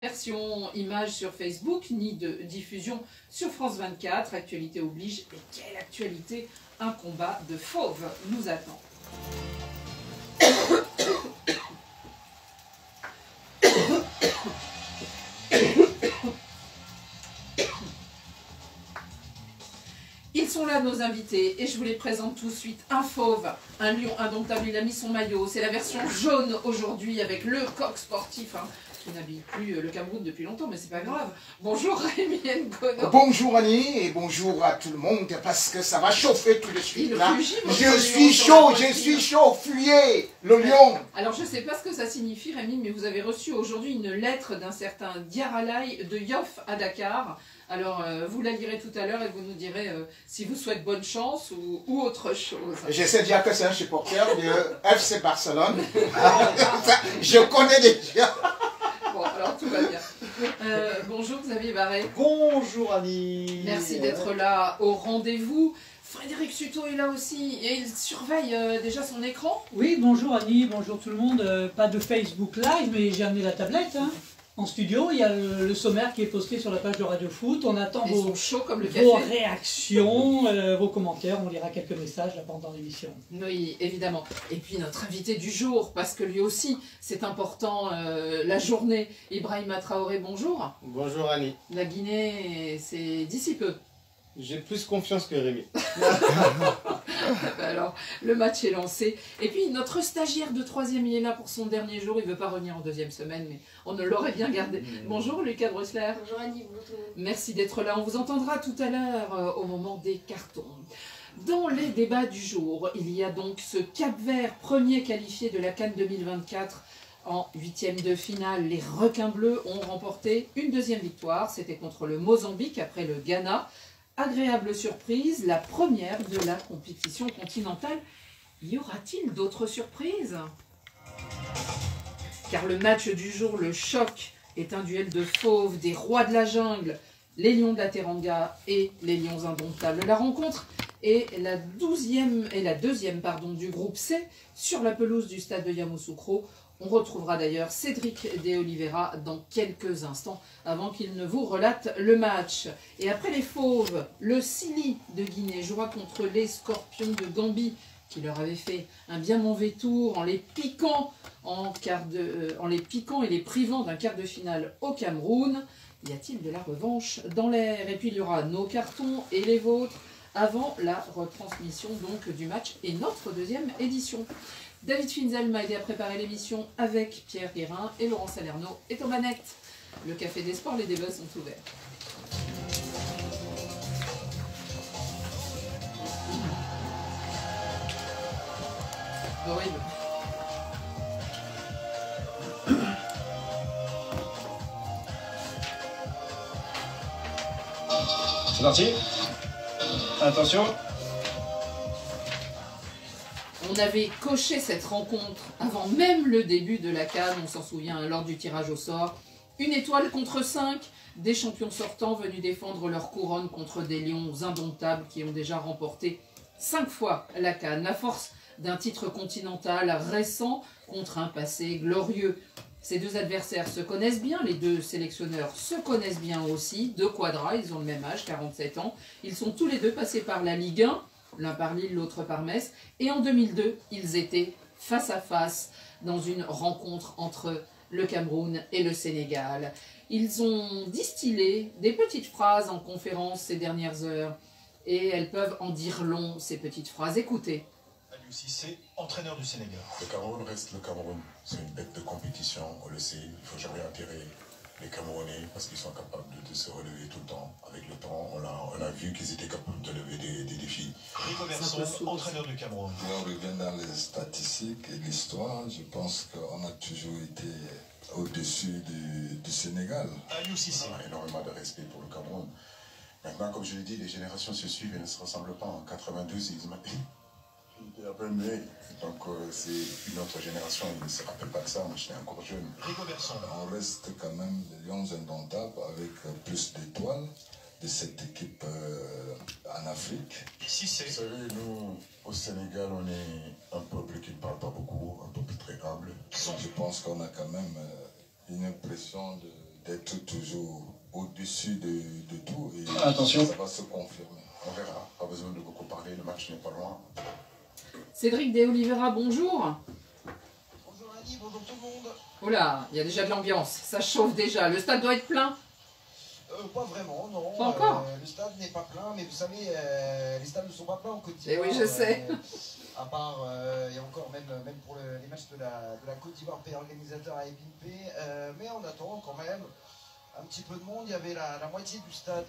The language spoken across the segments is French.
Version image sur Facebook, ni de diffusion sur France 24. Actualité oblige. Et quelle actualité! Un combat de fauves nous attend. Ils sont là, nos invités, et je vous les présente tout de suite. Un fauve, un lion indomptable, il a mis son maillot. C'est la version jaune aujourd'hui avec le coq sportif, hein, qui n'habille plus le Cameroun depuis longtemps, mais c'est pas grave. Bonjour Rémi Nkono. Bonjour Annie, et bonjour à tout le monde, parce que ça va chauffer tout de suite là. Je suis chaud, fuyez le lion. Alors je sais pas ce que ça signifie Rémi, mais vous avez reçu aujourd'hui une lettre d'un certain Diaralai de Yoff à Dakar. Alors, vous la lirez tout à l'heure et vous nous direz si vous souhaitez bonne chance ou autre chose. J'essaie de dire que c'est un supporter de FC Barcelone. Je connais déjà. Bon, alors tout va bien. Bonjour Xavier Barret. Bonjour Annie. Merci d'être là au rendez-vous. Frédéric Suto est là aussi et il surveille déjà son écran. Oui, bonjour Annie, bonjour tout le monde. Pas de Facebook Live, mais j'ai amené la tablette. Hein. En studio, il y a le sommaire qui est posté sur la page de Radio Foot. On attend vos réactions, vos commentaires. On lira quelques messages là pendant l'émission. Oui, évidemment. Et puis notre invité du jour, parce que lui aussi, c'est important, la journée. Ibrahima Traoré, bonjour. Bonjour Annie. La Guinée, c'est d'ici peu. J'ai plus confiance que Rémi. Alors, le match est lancé. Et puis, notre stagiaire de 3e, il est là pour son dernier jour. Il ne veut pas revenir en 2e semaine, mais on ne l'aurait bien gardé. Bonjour, Lucas Bressler. Bonjour Annie, bonjour tout le monde. Merci d'être là. On vous entendra tout à l'heure au moment des cartons. Dans les débats du jour, il y a donc ce Cap-Vert, premier qualifié de la CAN 2024. En 8e de finale, les requins bleus ont remporté une 2e victoire. C'était contre le Mozambique après le Ghana. Agréable surprise, la première de la compétition continentale. Y aura-t-il d'autres surprises? Car le match du jour, le choc, est un duel de fauves, des rois de la jungle, les lions de la Teranga et les lions indomptables. La rencontre est la deuxième du groupe C sur la pelouse du stade de Yamoussoukro. On retrouvera d'ailleurs Cédric De Oliveira dans quelques instants avant qu'il ne vous relate le match. Et après les fauves, le Sili de Guinée jouera contre les Scorpions de Gambie qui leur avaient fait un bien mauvais tour en les piquant et les privant d'un quart de finale au Cameroun. Y a-t-il de la revanche dans l'air? Et puis il y aura nos cartons et les vôtres avant la retransmission donc du match et notre 2e édition. David Finzel m'a aidé à préparer l'émission avec Pierre Guérin et Laurent Salerno est aux manettes. Le Café des Sports, les débats sont ouverts. Horrible. C'est parti. Attention. On avait coché cette rencontre avant même le début de la CAN, on s'en souvient, lors du tirage au sort. Une étoile contre 5, des champions sortants venus défendre leur couronne contre des lions indomptables qui ont déjà remporté 5 fois la CAN, à force d'un titre continental récent contre un passé glorieux. Ces deux adversaires se connaissent bien, les deux sélectionneurs se connaissent bien aussi, deux quadras, ils ont le même âge, 47 ans. Ils sont tous les deux passés par la Ligue 1, l'un par Lille, l'autre par Metz. Et en 2002, ils étaient face à face dans une rencontre entre le Cameroun et le Sénégal. Ils ont distillé des petites phrases en conférence ces dernières heures. Et elles peuvent en dire long, ces petites phrases. Écoutez. Aliou Cissé, entraîneur du Sénégal. Le Cameroun reste le Cameroun. C'est une bête de compétition, on le sait. Il ne faut jamais enterrer les Camerounais parce qu'ils sont capables de se relever tout le temps. Avec le temps, on a vu qu'ils étaient capables de lever des défis. Rico Verson, entraîneur du Cameroun. On revient dans les statistiques et l'histoire. Je pense qu'on a toujours été au-dessus du Sénégal. Aliou Cissé. On a énormément de respect pour le Cameroun. Maintenant, comme je l'ai dit, les générations se suivent et ne se ressemblent pas. En 92, ils étaient un peu muets. Donc, c'est une autre génération. Ils ne se rappellent pas de ça. Moi, j'étais encore jeune. Rico Verson. On reste quand même des lions indomptables avec plus d'étoiles de cette équipe en Afrique. Cissé. Vous savez, nous, au Sénégal, on est un peuple qui ne parle pas beaucoup, un peuple très humble. Je pense qu'on a quand même une impression d'être toujours au-dessus de tout et Attention. ça va se confirmer. On verra, pas besoin de beaucoup parler, le match n'est pas loin. Cédric De Oliveira, bonjour. Bonjour Ali, bonjour tout le monde. Oh là, il y a déjà de l'ambiance, ça chauffe déjà. Le stade doit être plein. Pas vraiment, non. Pas encore. Le stade n'est pas plein, mais vous savez, les stades ne sont pas pleins en Côte Eh d'Ivoire. oui, je sais. À part, et encore même pour les matchs de la Côte d'Ivoire, pays organisateur à Epimpe. Mais on attend quand même un petit peu de monde. Il y avait la moitié du stade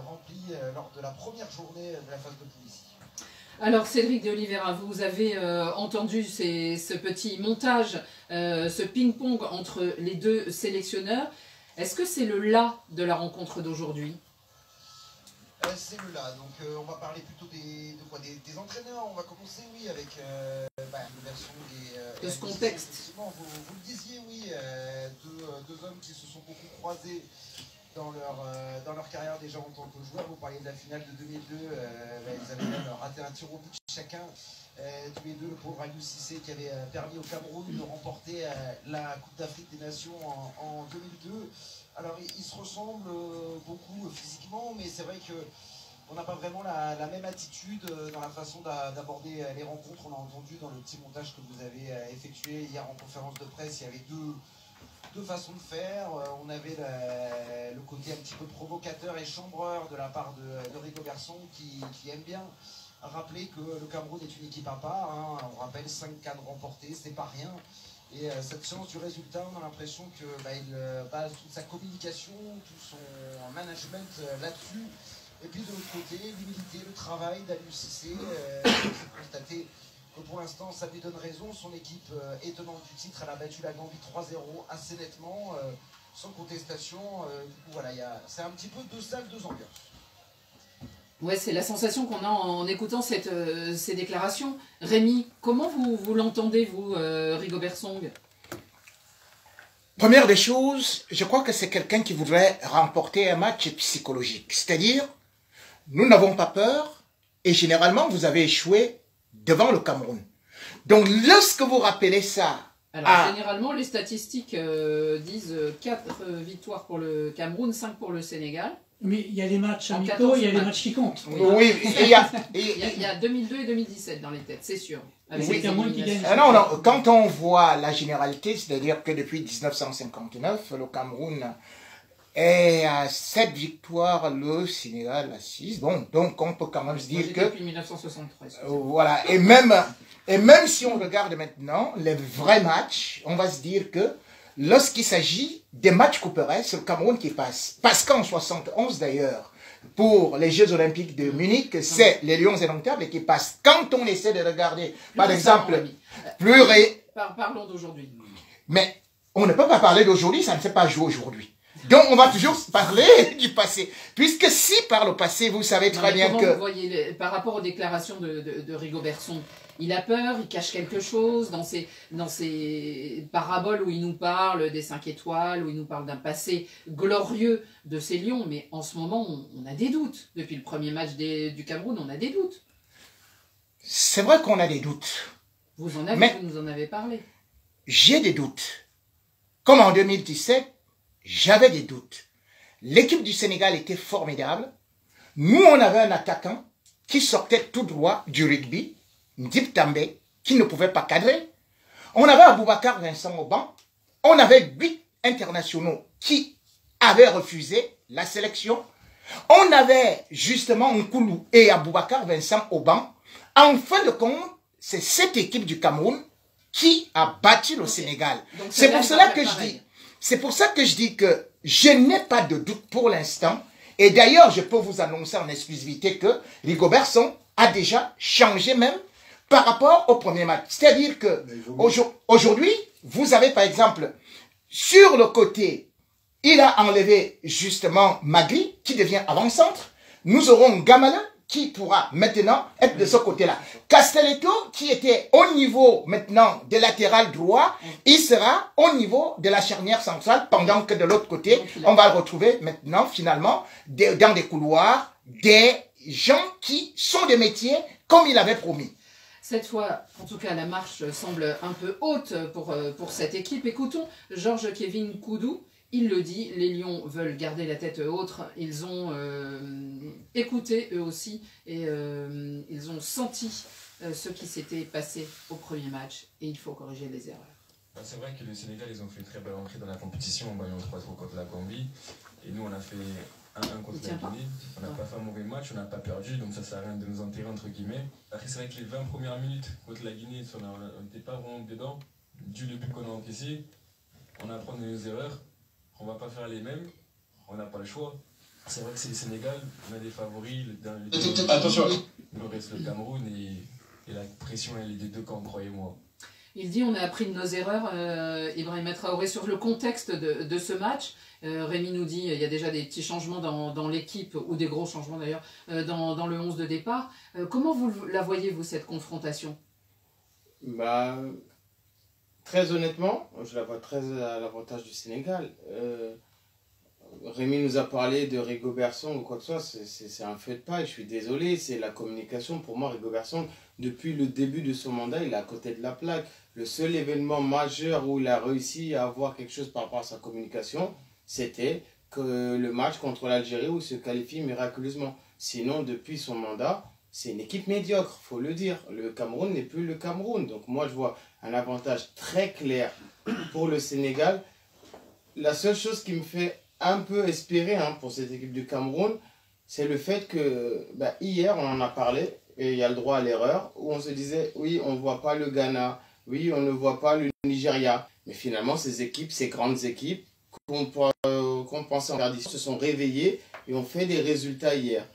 rempli lors de la première journée de la phase de poule ici. Alors Cédric De Oliveira, vous avez entendu ce petit montage, ce ping-pong entre les deux sélectionneurs. Est-ce que c'est le là de la rencontre d'aujourd'hui? C'est le là, donc on va parler plutôt des entraîneurs. On va commencer, oui, avec le version de ce contexte. Effectivement, vous le disiez, oui, deux hommes qui se sont beaucoup croisés dans leur carrière déjà en tant que joueurs. Vous parliez de la finale de 2002, ils avaient même raté un tir au but chacun. Tous les deux, le pauvre Aliou Cissé qui avait permis au Cameroun de remporter la Coupe d'Afrique des Nations en 2002. Alors ils se ressemblent beaucoup physiquement, mais c'est vrai qu'on n'a pas vraiment la même attitude dans la façon d'aborder les rencontres. On l'a entendu dans le petit montage que vous avez effectué hier en conférence de presse, il y avait deux façons de faire. On avait le côté un petit peu provocateur et chambreur de la part de Rigobert Song qui aime bien rappeler que le Cameroun est une équipe à part. Hein. On rappelle 5 cannes remportées, c'est pas rien. Et cette science du résultat, on a l'impression qu'il base toute sa communication, tout son management là-dessus. Et puis de l'autre côté, l'humilité, le travail d'Aliou Cissé. C'est constaté que pour l'instant, ça lui donne raison. Son équipe est tenante du titre. Elle a battu la Gambie 3-0 assez nettement, sans contestation. Du coup, voilà, c'est un petit peu deux salles, deux ambiances. Ouais, c'est la sensation qu'on a en écoutant ces déclarations. Rémi, comment vous l'entendez, vous, Rigobert Song? Première des choses, je crois que c'est quelqu'un qui voudrait remporter un match psychologique. C'est-à-dire, nous n'avons pas peur et généralement, vous avez échoué devant le Cameroun. Donc, lorsque vous rappelez ça... Alors, généralement, les statistiques disent 4 victoires pour le Cameroun, 5 pour le Sénégal. Mais il y a les matchs amicaux, il y a les matchs qui comptent. Oui, il y a 2002 et 2017 dans les têtes, c'est sûr. Avec les Cameroun qui gagnent. Non, quand on voit la généralité, c'est-à-dire que depuis 1959, le Cameroun est à 7 victoires, le Sénégal à 6. Bon, donc on peut quand même se dire que... Depuis 1973. Voilà, et même si on regarde maintenant les vrais matchs, on va se dire que lorsqu'il s'agit des matchs couperets, c'est le Cameroun qui passe. Parce qu'en 71 d'ailleurs, pour les Jeux Olympiques de Munich, c'est les Lions indomptables qui passent. Quand on essaie de regarder, par exemple, Parlons d'aujourd'hui. Mais on ne peut pas parler d'aujourd'hui, ça ne s'est pas joué aujourd'hui. Donc on va toujours parler du passé. Puisque si par le passé, vous savez très bien que... Vous voyez, par rapport aux déclarations de Rigobert Song, il a peur, il cache quelque chose dans ses paraboles où il nous parle des 5 étoiles, où il nous parle d'un passé glorieux de ces Lions. Mais en ce moment, on a des doutes. Depuis le premier match du Cameroun, on a des doutes. C'est vrai qu'on a des doutes. Vous nous en avez parlé. J'ai des doutes. Comme en 2017, j'avais des doutes. L'équipe du Sénégal était formidable. Nous, on avait un attaquant qui sortait tout droit du rugby, Ndip També, qui ne pouvait pas cadrer. On avait Aboubacar Vincent au banc. On avait 8 internationaux qui avaient refusé la sélection. On avait justement Nkoulou et Aboubacar Vincent au banc. En fin de compte, c'est cette équipe du Cameroun qui a battu le Sénégal. C'est pour cela que je dis... C'est pour ça que je dis que je n'ai pas de doute pour l'instant. Et d'ailleurs, je peux vous annoncer en exclusivité que Rigobert Song a déjà changé même par rapport au premier match. C'est-à-dire que aujourd'hui, vous avez par exemple, sur le côté, il a enlevé justement Magri qui devient avant-centre. Nous aurons Gamala qui pourra maintenant être de ce côté-là. Castelletto, qui était au niveau maintenant des latéral droit, il sera au niveau de la charnière centrale, pendant que de l'autre côté, on va le retrouver maintenant, finalement, dans des couloirs, des gens qui sont des métiers comme il avait promis. Cette fois, en tout cas, la marche semble un peu haute pour cette équipe. Écoutons Georges Kevin Koudou. il le dit, les Lions veulent garder la tête haute. Ils ont écouté eux aussi et ils ont senti ce qui s'était passé au premier match et il faut corriger les erreurs. C'est vrai que le Sénégal, ils ont fait une très belle entrée dans la compétition en gagnant 3-3 contre la Gambie. Et nous, on a fait 1-1 contre la Guinée. On n'a pas fait un mauvais match, on n'a pas perdu, donc ça ne sert à rien de nous enterrer entre guillemets. Après, c'est vrai que les 20 premières minutes contre la Guinée, on n'était pas vraiment dedans. Du début qu'on a encaissé, on apprend de nos erreurs. On ne va pas faire les mêmes, on n'a pas le choix. C'est vrai que c'est le Sénégal, on a des favoris. Attention. Il reste le Cameroun et la pression, elle est des deux camps, croyez-moi. Il dit on a appris de nos erreurs, Ibrahima Traoré, sur le contexte de ce match. Rémi nous dit il y a déjà des petits changements dans l'équipe, ou des gros changements d'ailleurs, dans le 11 de départ. Comment vous la voyez-vous, cette confrontation? Bah, très honnêtement, je la vois très à l'avantage du Sénégal. Rémi nous a parlé de Rigobert Song ou quoi que ce soit, c'est un feu de paille, je suis désolé, c'est la communication. Pour moi, Rigobert Song, depuis le début de son mandat, il est à côté de la plaque. Le seul événement majeur où il a réussi à avoir quelque chose par rapport à sa communication, c'était que le match contre l'Algérie où il se qualifie miraculeusement. Sinon, depuis son mandat, c'est une équipe médiocre, faut le dire. Le Cameroun n'est plus le Cameroun. Donc moi, je vois un avantage très clair pour le Sénégal. La seule chose qui me fait un peu espérer pour cette équipe du Cameroun, c'est le fait que hier, on en a parlé, et il y a le droit à l'erreur, où on se disait, oui, on ne voit pas le Ghana, oui, on ne voit pas le Nigeria. Mais finalement, ces équipes, ces grandes équipes, qu'on pensait en perdition, se sont réveillées et ont fait des résultats hier.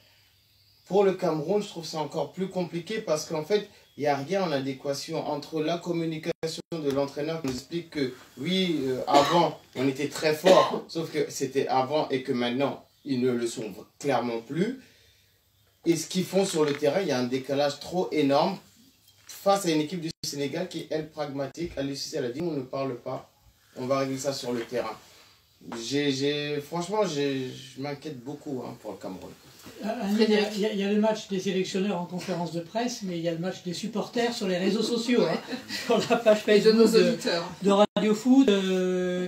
Pour le Cameroun, je trouve ça encore plus compliqué parce qu'en fait, il n'y a rien en adéquation entre la communication de l'entraîneur qui nous explique que oui, avant, on était très fort, sauf que c'était avant et que maintenant, ils ne le sont clairement plus. Et ce qu'ils font sur le terrain, il y a un décalage trop énorme face à une équipe du Sénégal qui est, elle, pragmatique. Aliou Cissé, elle a dit, on ne parle pas, on va régler ça sur le terrain. Franchement, je m'inquiète beaucoup pour le Cameroun. Il y a le match des sélectionneurs en conférence de presse, mais il y a le match des supporters sur les réseaux sociaux, sur la page Facebook de nos auditeurs de Radio Foot.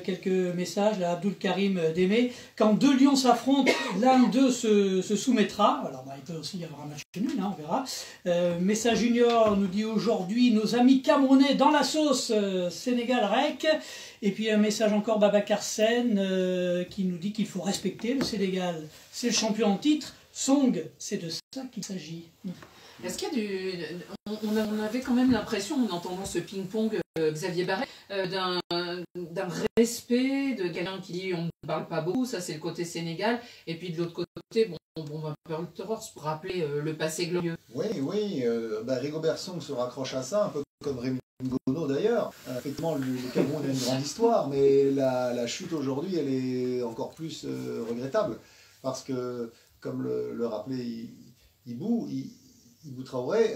Quelques messages à Abdul Karim Démé. Quand deux lions s'affrontent, l'un d'eux se soumettra. Alors il peut aussi y avoir un match nul, on verra. Message Junior nous dit aujourd'hui nos amis camerounais dans la sauce, Sénégal rec. Et puis un message encore Babacar Sen qui nous dit qu'il faut respecter le Sénégal. C'est le champion en titre. Song, c'est de ça qu'il s'agit. Est-ce qu'il y a on avait quand même l'impression, en entendant ce ping-pong Xavier Barret, d'un respect, de quelqu'un qui dit on ne parle pas beaucoup, ça c'est le côté Sénégal, et puis de l'autre côté, Pearl Torors, pour rappeler le passé glorieux. Oui, Rigobert Song se raccroche à ça, un peu comme Rémi Ngono d'ailleurs. Effectivement, le Cameroun a une grande histoire, mais la chute aujourd'hui, elle est encore plus regrettable, parce que, comme le rappelait Ibou Traoré,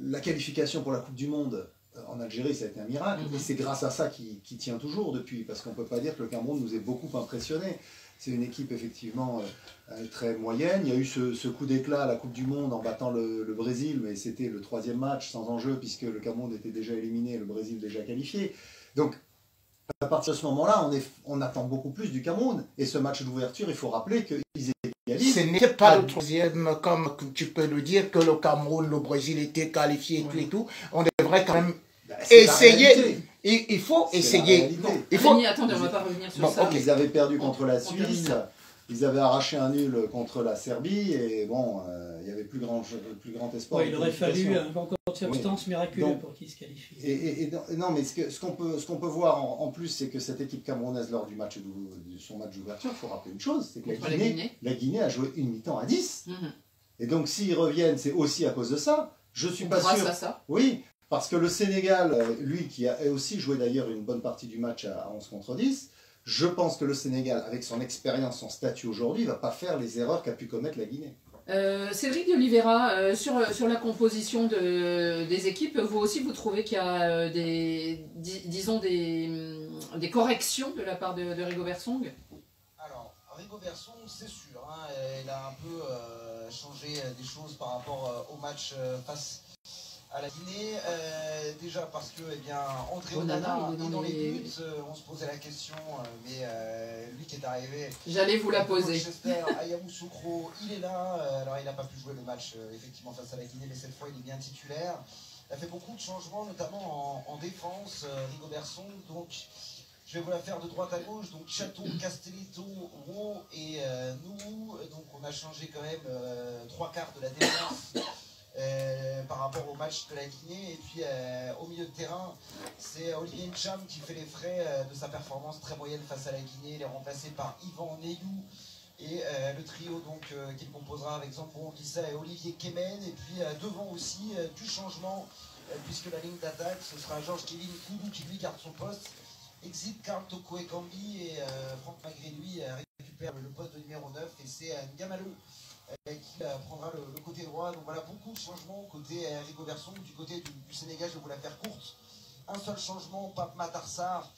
la qualification pour la Coupe du Monde en Algérie, ça a été un miracle. Et c'est grâce à ça qui tient toujours depuis, parce qu'on ne peut pas dire que le Cameroun nous ait beaucoup impressionnés. C'est une équipe effectivement très moyenne. Il y a eu ce coup d'éclat à la Coupe du Monde en battant le Brésil, mais c'était le 3e match sans enjeu, puisque le Cameroun était déjà éliminé et le Brésil déjà qualifié. Donc, à partir de ce moment-là, on attend beaucoup plus du Cameroun. Et ce match d'ouverture, il faut rappeler qu'ils étaient égalisés. Ce n'était pas le 3e, comme tu peux le dire, que le Cameroun, le Brésil étaient qualifiés et tout. On devrait quand même essayer. Il faut essayer. Attendez, on ne va pas revenir sur ça. Ils avaient perdu contre la Suisse. Ils avaient arraché un nul contre la Serbie. Et il n'y avait plus grand espoir. Il aurait fallu un concours de circonstances miraculeux pour qu'ils se qualifient. Non, mais ce qu'on peut voir en plus, c'est que cette équipe camerounaise, lors de son match d'ouverture, il faut rappeler une chose, c'est que la Guinée a joué une mi-temps à 10. Et donc s'ils reviennent, c'est aussi à cause de ça. Je suis pas sûr. Grâce à ça. Oui, parce que le Sénégal, lui, qui a aussi joué d'ailleurs une bonne partie du match à 11 contre 10, je pense que le Sénégal, avec son expérience, son statut aujourd'hui, ne va pas faire les erreurs qu'a pu commettre la Guinée. Cédric d'Oliveira, sur la composition des équipes, vous aussi vous trouvez qu'il y a des corrections de la part de Rigobert Song? Alors, Rigobert Song, c'est sûr, il a un peu changé des choses par rapport au match face à la Guinée, déjà parce que André Onana est dans les buts, on se posait la question, mais lui qui est arrivé, j'allais vous la poser. Manchester, Yamoussoukro, il est là, alors il n'a pas pu jouer le match effectivement face à la Guinée, mais cette fois il est bien titulaire. Il a fait beaucoup de changements, notamment en défense, Rigobert Song, donc je vais vous la faire de droite à gauche, donc Chateau, Castelletto, Wo et nous, donc on a changé quand même 3/4 de la défense. Par rapport au match de la Guinée, et puis au milieu de terrain c'est Olivier Ncham qui fait les frais de sa performance très moyenne face à la Guinée. Il est remplacé par Yvan Neyou et le trio donc qu'il composera avec Zambo Anguissa et Olivier Kemen, et puis devant aussi du changement puisque la ligne d'attaque ce sera Georges-Kévin Koudou qui lui garde son poste, exit Karl Toko Ekambi, et Franck Magré lui récupère le poste de numéro 9, et c'est Ngamalo qui prendra le côté droit. Donc voilà, beaucoup de changements côté Rigobert Song. Du côté du Sénégal, je vais vous la faire courte. Un seul changement, Pape Matar Sarr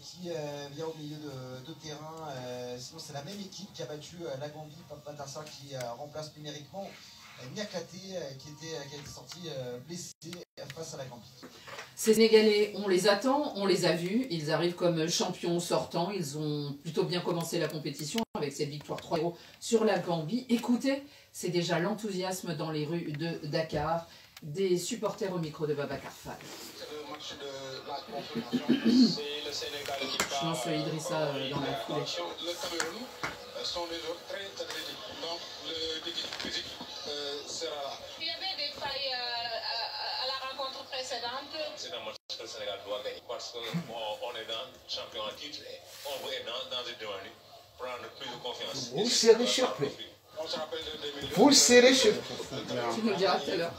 qui vient au milieu de terrain. Sinon c'est la même équipe qui a battu la Gambie. Pape Matar Sarr qui remplace numériquement Niakate qui a été sorti blessé face à la Gambie. Ces Sénégalais, on les attend, on les a vus, ils arrivent comme champions sortants, ils ont plutôt bien commencé la compétition avec cette victoire 3-0 sur la Gambie. Écoutez, c'est déjà l'enthousiasme dans les rues de Dakar, des supporters au micro de Babacar Fall. C'est le match de la confirmation, c'est le Sénégal qui part. Je lance Idrissa dans la foulée. Le Cameroun sont des joueurs très athlétiques, donc le défi physique sera là. Il y avait des failles à la rencontre précédente. C'est un match que le Sénégal doit gagner parce qu'on est dans champion en titre et on veut être dans une dynamique, prendre plus de confiance. Vous serez surpris. On se rappelle de 2002. Vous serez surpris. Tu nous diras tout à l'heure.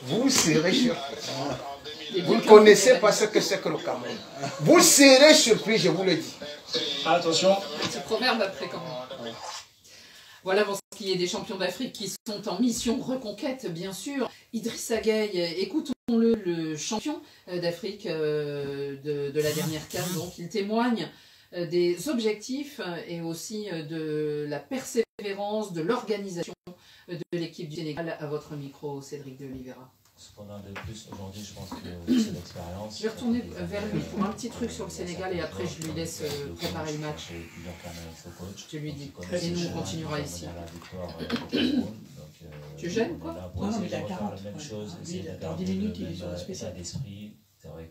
Vous serez surpris. Vous ne connaissez pas ce que c'est que le Cameroun. Vous serez surpris, je vous le dis. Attention. Petit proverbe après quand même. Voilà pour ce qui est des champions d'Afrique qui sont en mission reconquête, bien sûr. Idrissa Gueye, écoutons-le, le champion d'Afrique de la dernière CAN. Donc, il témoigne des objectifs et aussi de la persévérance, de l'organisation de l'équipe du Sénégal. À votre micro, Cédric de Oliveira. Ce qu'on a de plus aujourd'hui, je pense que c'est l'expérience. Je vais retourner vers lui pour un petit truc sur le Sénégal et après je lui laisse préparer le match. Je lui dis. Et nous, on continuera ici. Tu gênes quoi? Non, mais il a 40. Dans 10 minutes, il est sur le spécial. C'est vrai,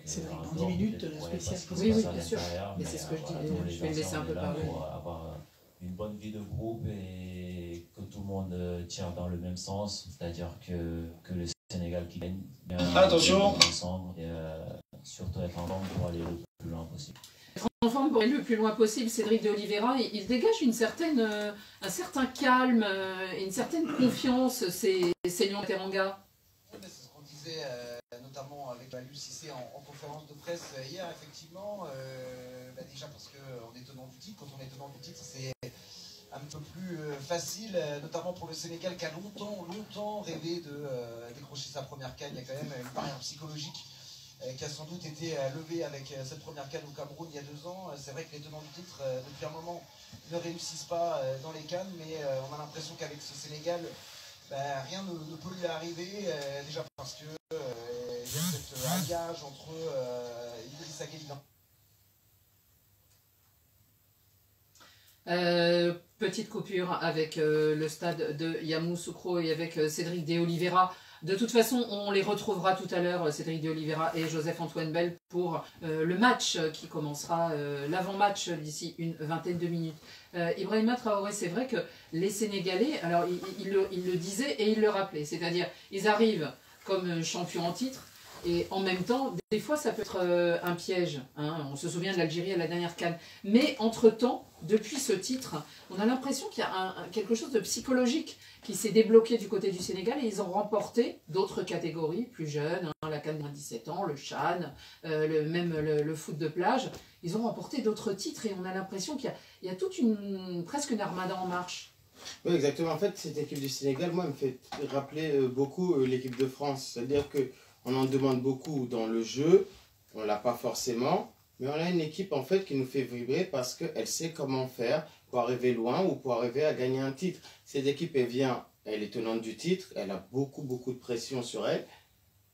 dans 10 minutes, le spécial. Oui, oui, bien sûr. Mais c'est ce que je dis. Je vais le laisser un peu parler. Pour avoir une bonne vie de groupe et que tout le monde tire dans le même sens, c'est-à-dire que le Sénégal qui gagne. Attention. Ensemble et surtout être en forme pour aller le plus loin possible. Être en forme pour aller le plus loin possible, Cédric de Oliveira, il dégage un certain calme et une certaine confiance, ces Lions de Teranga. Oui, c'est ce qu'on disait notamment avec Aliou Cissé en conférence de presse hier, effectivement. Déjà parce qu'on est tenant du titre, quand on est tenant du titre, c'est un peu plus facile, notamment pour le Sénégal qui a longtemps rêvé de décrocher sa première CAN. Il y a quand même une barrière psychologique qui a sans doute été levée avec cette première CAN au Cameroun il y a 2 ans. C'est vrai que les tenants du titre, depuis un moment, ne réussissent pas dans les CAN, mais on a l'impression qu'avec ce Sénégal, rien ne peut lui arriver, déjà parce que il y a cet alliage entre Idrissa Gueye. Petite coupure avec le stade de Yamoussoukro et avec Cédric de Oliveira. De toute façon, on les retrouvera tout à l'heure, Cédric de Oliveira et Joseph-Antoine Bell, pour le match qui commencera, l'avant-match d'ici une vingtaine de minutes. Ibrahima Traoré, c'est vrai que les Sénégalais, alors il le disait et il le rappelait, c'est-à-dire ils arrivent comme champions en titre, et en même temps, des fois, ça peut être un piège. Hein. On se souvient de l'Algérie à la dernière CAN. Mais entre-temps, depuis ce titre, on a l'impression qu'il y a quelque chose de psychologique qui s'est débloqué du côté du Sénégal et ils ont remporté d'autres catégories plus jeunes, hein, la CAN de 17 ans, le CHAN, même le foot de plage. Ils ont remporté d'autres titres et on a l'impression qu'il y a toute presque une armada en marche. Oui, exactement. En fait, cette équipe du Sénégal, moi, me fait rappeler beaucoup l'équipe de France. C'est-à-dire que on en demande beaucoup dans le jeu, on ne l'a pas forcément, mais on a une équipe en fait qui nous fait vibrer parce qu'elle sait comment faire pour arriver loin ou pour arriver à gagner un titre. Cette équipe, elle est tenante du titre, elle a beaucoup de pression sur elle,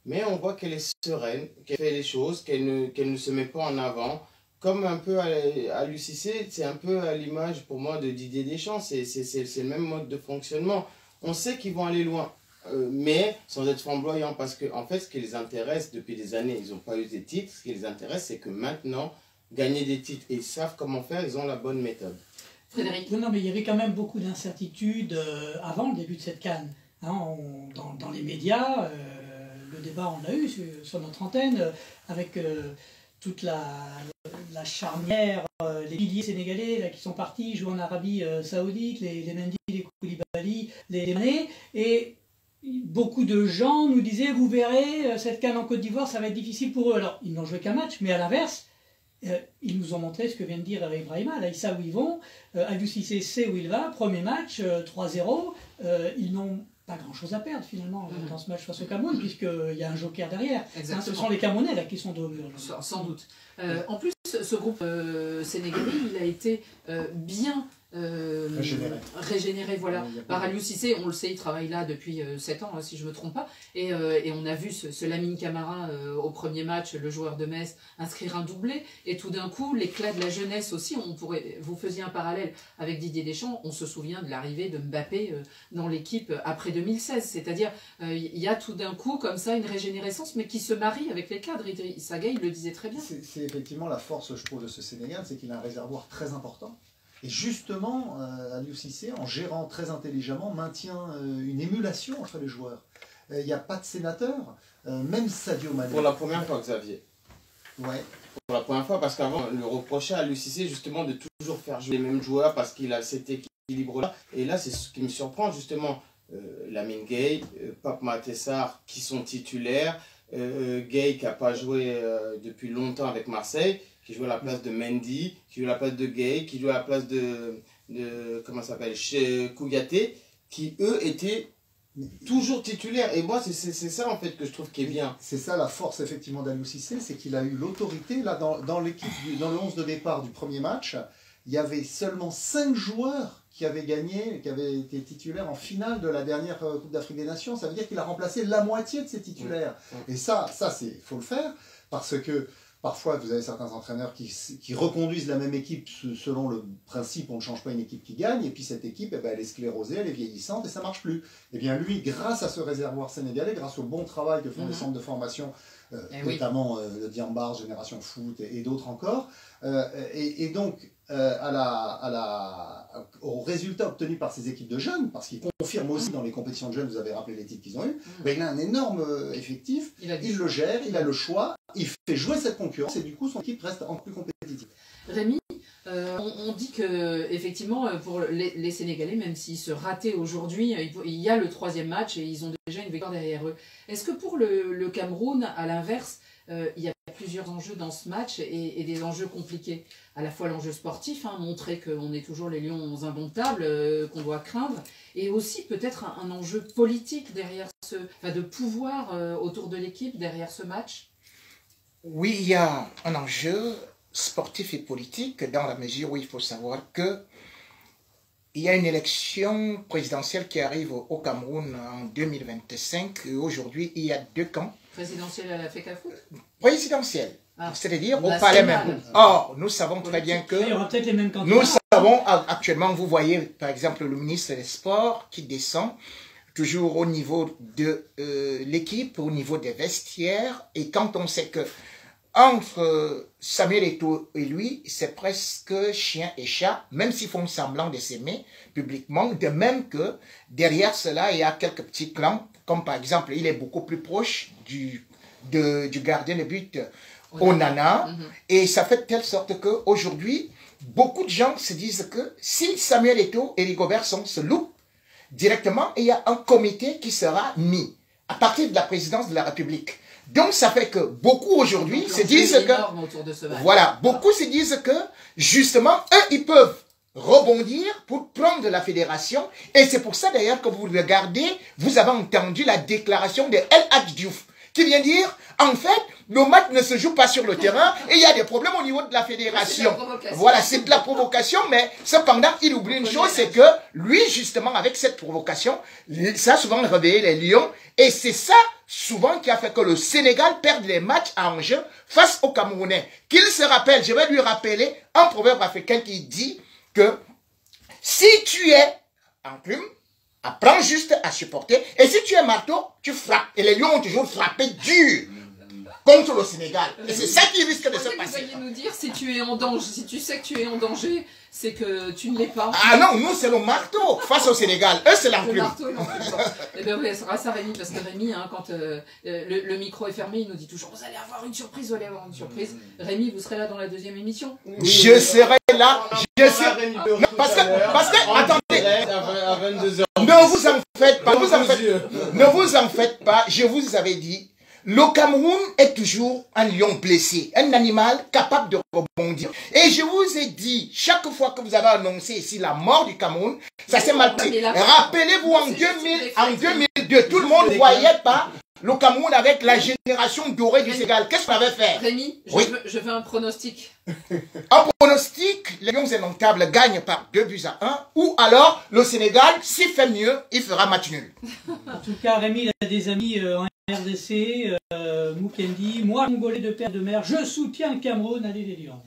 mais on voit qu'elle est sereine, qu'elle fait les choses, qu'elle ne se met pas en avant. Comme un peu à l'UCC, c'est un peu à l'image pour moi de Didier Deschamps, c'est le même mode de fonctionnement. On sait qu'ils vont aller loin, mais sans être flamboyant, parce que en fait, ce qui les intéresse depuis des années, ils n'ont pas eu des titres, ce qui les intéresse, c'est que maintenant, gagner des titres, et ils savent comment faire, ils ont la bonne méthode. Frédéric? Non, mais il y avait quand même beaucoup d'incertitudes avant le début de cette CAN. Hein, dans les médias, le débat on l'a eu sur notre antenne, avec toute la charnière, les piliers sénégalais là, qui sont partis jouer en Arabie Saoudite, les Mendy, les Koulibaly, les Mané, et beaucoup de gens nous disaient, vous verrez, cette CAN en Côte d'Ivoire, ça va être difficile pour eux. Alors, ils n'ont joué qu'un match, mais à l'inverse, ils nous ont montré ce que vient de dire Ibrahima, là ils savent où ils vont, Aliou Cissé sait où il va, premier match, 3-0, ils n'ont pas grand chose à perdre finalement dans ce match face au Cameroun, puisqu'il y a un joker derrière. Hein, ce sont les Camerounais là qui sont dos au mur. Sans doute. En plus, ce groupe sénégalais, il a été bien régénéré voilà, par Aliou Cissé. On le sait, il travaille là depuis 7 ans, hein, si je ne me trompe pas. Et on a vu ce Lamine Camara au premier match, le joueur de Metz, inscrire un doublé. Et tout d'un coup, l'éclat de la jeunesse aussi, vous faisiez un parallèle avec Didier Deschamps, on se souvient de l'arrivée de Mbappé dans l'équipe après 2016. C'est-à-dire, il y a tout d'un coup comme ça une régénérescence, mais qui se marie avec les cadres. Idrissa Gueye le disait très bien. C'est effectivement la force, je trouve, de ce Sénégal, c'est qu'il a un réservoir très important. Et justement, Aliou Cissé, en gérant très intelligemment, maintient une émulation entre les joueurs. Il n'y a pas de sénateur, même Sadio Mané. Pour la première fois, Xavier. Ouais. Pour la première fois, parce qu'avant, on le reprochait à Aliou Cissé justement de toujours faire jouer les mêmes joueurs parce qu'il a cet équilibre-là. Et là, c'est ce qui me surprend justement. Lamine Gueye, Pape Matar Sarr qui sont titulaires, Gueye qui n'a pas joué depuis longtemps avec Marseille, qui joue à la place de Mendy, qui joue à la place de Gueye, qui joue à la place de comment ça s'appelle, Kouyaté, qui eux étaient toujours titulaires. Et moi, c'est ça en fait que je trouve qui est bien. C'est ça la force effectivement d'Aliou Cissé, c'est qu'il a eu l'autorité. Là, dans l'équipe, dans le 11 de départ du premier match, il y avait seulement 5 joueurs qui avaient gagné, qui avaient été titulaires en finale de la dernière Coupe d'Afrique des Nations. Ça veut dire qu'il a remplacé la moitié de ses titulaires. Et ça c'est faut le faire, parce que parfois, vous avez certains entraîneurs qui reconduisent la même équipe selon le principe on ne change pas une équipe qui gagne, et puis cette équipe, elle est sclérosée, elle est vieillissante, et ça ne marche plus. Et bien lui, grâce à ce réservoir sénégalais, grâce au bon travail que font les centres de formation, notamment le Diambar, Génération Foot et d'autres encore, et donc au résultat obtenu par ces équipes de jeunes, parce qu'ils confirment aussi dans les compétitions de jeunes, vous avez rappelé les titres qu'ils ont eu, il a un énorme effectif, il le gère, il a le choix, il fait jouer cette concurrence, et du coup son équipe reste encore plus compétitive. Rémi, on dit que effectivement pour les Sénégalais, même s'ils se rataient aujourd'hui, il y a le 3e match et ils ont déjà une victoire derrière eux. Est-ce que pour le Cameroun, à l'inverse, il y a plusieurs enjeux dans ce match et des enjeux compliqués? À la fois l'enjeu sportif, hein, montrer qu'on est toujours les lions indomptables, qu'on doit craindre, et aussi peut-être un enjeu politique derrière de pouvoir autour de l'équipe derrière ce match. Oui, il y a un enjeu sportif et politique dans la mesure où il faut savoir que il y a une élection présidentielle qui arrive au Cameroun en 2025 et aujourd'hui il y a 2 camps. Présidentielle à la FECAFOOT? Présidentielle, c'est-à-dire au Parlement. Or, nous savons très bien que il y aura peut-être les mêmes candidats. Nous savons actuellement, vous voyez par exemple le ministre des Sports qui descend toujours au niveau de l'équipe, au niveau des vestiaires, et quand on sait que entre Samuel Eto'o et lui, c'est presque chien et chat, même s'ils font semblant de s'aimer publiquement, de même que derrière cela, il y a quelques petits clans, comme par exemple, il est beaucoup plus proche du gardien de but Onana, et ça fait de telle sorte qu'aujourd'hui, beaucoup de gens se disent que si Samuel Eto'o et Rigobert Song se loupent directement, il y a un comité qui sera mis à partir de la présidence de la République. Donc ça fait que beaucoup aujourd'hui se disent que beaucoup se disent que justement eux ils peuvent rebondir pour prendre la fédération, et c'est pour ça d'ailleurs que vous regardez, vous avez entendu la déclaration de El Hadj Diouf qui vient dire, en fait, le match ne se joue pas sur le terrain et il y a des problèmes au niveau de la fédération. Voilà, c'est de la provocation, mais cependant, il oublie une chose, c'est que lui, justement, avec cette provocation, ça a souvent réveillé les Lions et c'est ça, souvent, qui a fait que le Sénégal perde les matchs à enjeu face aux Camerounais. Qu'il se rappelle, je vais lui rappeler un proverbe africain qui dit que si tu es enclume, apprends juste à supporter. Et si tu es marteau, tu frappes. Et les Lions ont toujours frappé dur contre le Sénégal. Et c'est ça qui risque de se passer. Vous alliez nous dire si tu es en danger, si tu sais que tu es en danger, c'est que tu ne l'es pas. Ah non, nous c'est le marteau face au Sénégal. Eux c'est l'enclume. Le marteau et l'enclume. Eh bien oui, ça Rémi, parce que Rémi, hein, quand le micro est fermé, il nous dit toujours vous allez avoir une surprise, vous allez avoir une surprise. Rémi, vous serez là dans la deuxième émission? Je serai là. Je serai... Non, parce que, attendez. À 22h. Ne vous en faites pas. Ne vous en faites pas. Je vous avais dit. Le Cameroun est toujours un lion blessé, un animal capable de rebondir. Et je vous ai dit, chaque fois que vous avez annoncé ici la mort du Cameroun, ça s'est mal pris. Rappelez-vous, en 2002, tout le monde ne voyait pas le Cameroun avec la génération dorée du Sénégal. Qu'est-ce qu'on avait fait? Rémi, je veux un pronostic. Un pronostic, les Lions indomptables gagnent par 2-1, ou alors le Sénégal, s'il fait mieux, il fera match nul. En tout cas, Rémi, il a des amis en RDC, Mukendi, moi, Congolais de père de mère, je soutiens le Cameroun, allez les Lions.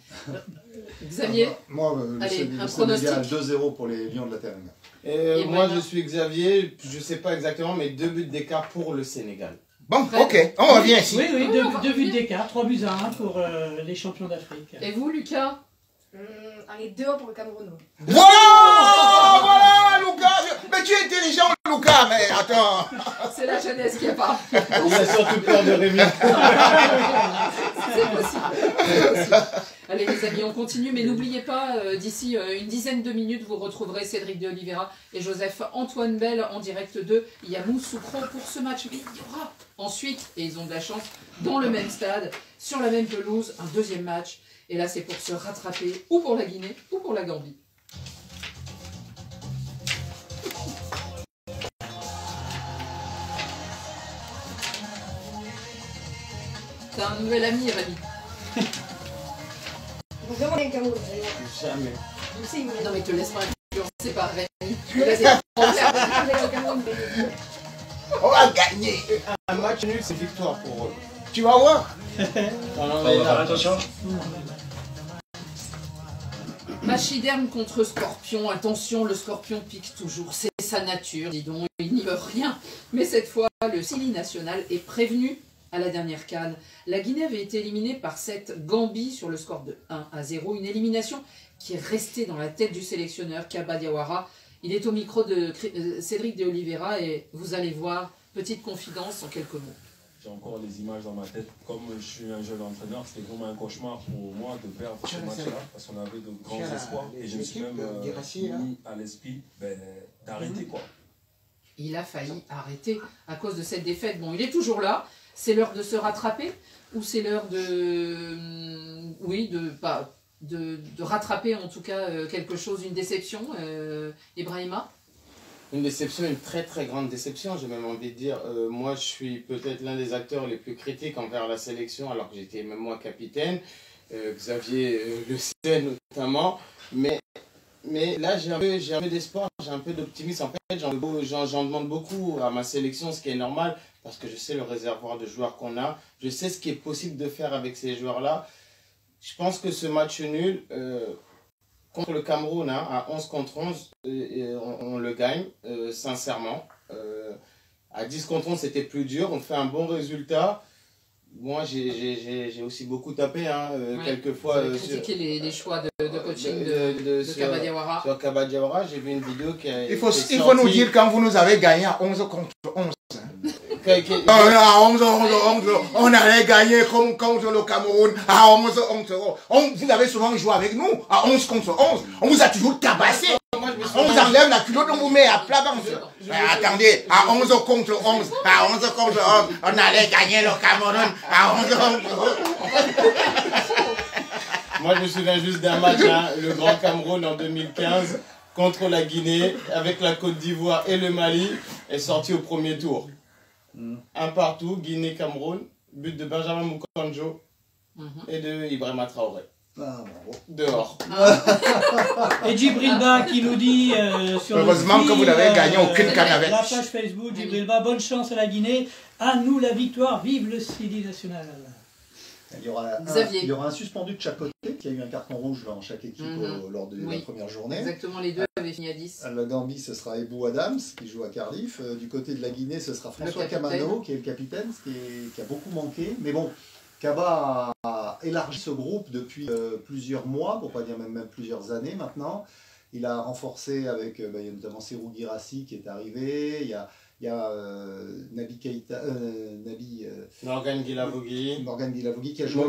Xavier? Moi, allez, un pronostic. pronostic. 2-0 pour les Lions de la Terre. Moi, je suis Xavier, je ne sais pas exactement, mais 2 buts d'écart pour le Sénégal. Bon, ok, on revient ici. Oui, 2 buts d'écart, 3-1 pour les champions d'Afrique. Et vous, Lucas? Allez, 2-1 pour le Cameroun. Wow, voilà, Lucas. Mais tu es intelligent, Lucas, mais attends. C'est la jeunesse qui a pas. Il a surtout peur de Rémi. C'est possible. Allez les amis, on continue, mais n'oubliez pas, d'ici une dizaine de minutes, vous retrouverez Cédric de Oliveira et Joseph-Antoine Bell en direct de Yamoussoukro pour ce match. Mais il y aura ensuite, et ils ont de la chance, dans le même stade, sur la même pelouse, un deuxième match. Et là, c'est pour se rattraper, ou pour la Guinée, ou pour la Gambie. T'as un nouvel ami, Rémi. Vraiment bien Cameroun. Jamais. Je sais, Non mais te laisse pas influencer par Rémi. On va gagner. Un match nul, c'est victoire pour eux. Tu vas voir. Attention. Machiderne contre Scorpion. Attention, le Scorpion pique toujours. C'est sa nature, dis donc. Il n'y veut rien. Mais cette fois, le Sili national est prévenu à la dernière CAN. La Guinée avait été éliminée par cette Gambie sur le score de 1-0. Une élimination qui est restée dans la tête du sélectionneur Kaba Diawara. Il est au micro de Cédric de Oliveira et vous allez voir, petite confidence en quelques mots. J'ai encore les images dans ma tête. Comme je suis un jeune entraîneur, c'était vraiment un cauchemar pour moi de perdre ce match-là parce qu'on avait de grands espoirs et je me suis même mis à l'esprit d'arrêter quoi. Il a failli arrêter à cause de cette défaite. Bon, il est toujours là. C'est l'heure de se rattraper ou c'est l'heure de... Oui, de rattraper en tout cas quelque chose, une déception, Ibrahima? Une déception, une très très grande déception, j'ai même envie de dire. Moi, je suis peut-être l'un des acteurs les plus critiques envers la sélection, alors que j'étais même moi capitaine. Xavier le sait notamment. Mais là, j'ai un peu d'espoir, j'ai un peu d'optimisme. En fait, j'en demande beaucoup à ma sélection, ce qui est normal, parce que je sais le réservoir de joueurs qu'on a. Je sais ce qui est possible de faire avec ces joueurs-là. Je pense que ce match nul... contre le Cameroun, hein, à 11 contre 11, on le gagne, sincèrement. À 10 contre 11, c'était plus dur. On fait un bon résultat. Moi, j'ai aussi beaucoup tapé, hein, quelquefois. Vous avez critiqué les choix de coaching de Kaba Diawara. Sur Kaba Diawara, j'ai vu une vidéo qui a Il faut nous dire quand vous nous avez gagné à 11 contre 11. On allait gagner comme contre le Cameroun à 11 contre 11. Vous avez souvent joué avec nous à 11 contre 11. On vous a toujours tabassé. On vous enlève la culotte, on vous met à plat ventre. Mais attendez, à 11 contre 11, à 11 contre 11, on allait gagner le Cameroun à 11 contre 11. Moi, je me souviens juste d'un match, hein, le Grand Cameroun en 2015 contre la Guinée, avec la Côte d'Ivoire et le Mali, est sorti au premier tour. Un partout, Guinée-Cameroun, but de Benjamin Mukonjo et de Ibrahima Traoré. Ah, bravo. Dehors. Et Djibrilba qui nous dit sur heureusement que vous n'avez gagné aucune canne avec. La page Facebook, Djibrilba, bonne chance à la Guinée. À nous la victoire, vive le Sili national. Il y aura un suspendu de chaque côté, qui a eu un carton rouge dans chaque équipe lors de la première journée. Exactement, les deux avaient fini à 10. La Gambie, ce sera Ebou Adams, qui joue à Cardiff. Du côté de la Guinée, ce sera François Kamano, qui est le capitaine, qui a beaucoup manqué. Mais bon, Kaba a élargi ce groupe depuis plusieurs mois, pour pas dire même plusieurs années maintenant. Il a renforcé avec, il y a notamment Serhou Guirassy qui est arrivé, il y a Nabi Keïta, Morgan Guilavogui qui a joué.